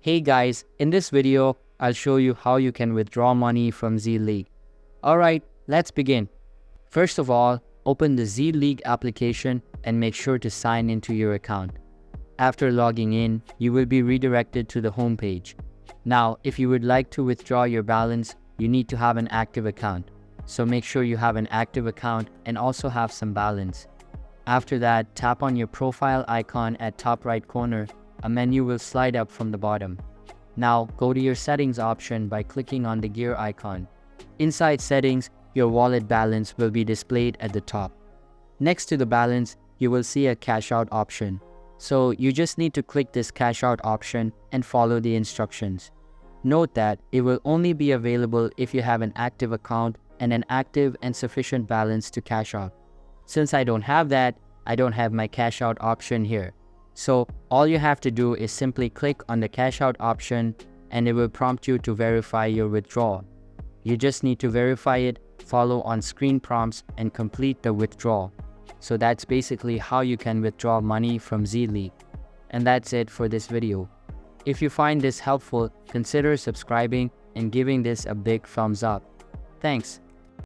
Hey guys, in this video, I'll show you how you can withdraw money from Z League. Alright, let's begin. First of all, open the Z League application and make sure to sign into your account. After logging in, you will be redirected to the home page. Now, if you would like to withdraw your balance, you need to have an active account. So make sure you have an active account and also have some balance. After that, tap on your profile icon at top right corner. A menu will slide up from the bottom. Now, go to your settings option by clicking on the gear icon. Inside settings, your wallet balance will be displayed at the top. Next to the balance, you will see a cash out option. So you just need to click this cash out option and follow the instructions. Note that it will only be available if you have an active account and an active and sufficient balance to cash out. Since I don't have that, I don't have my cash out option here. So all you have to do is simply click on the cash out option and it will prompt you to verify your withdrawal. You just need to verify it, follow on screen prompts and complete the withdrawal. So that's basically how you can withdraw money from Z League. And that's it for this video. If you find this helpful, consider subscribing and giving this a big thumbs up. Thanks.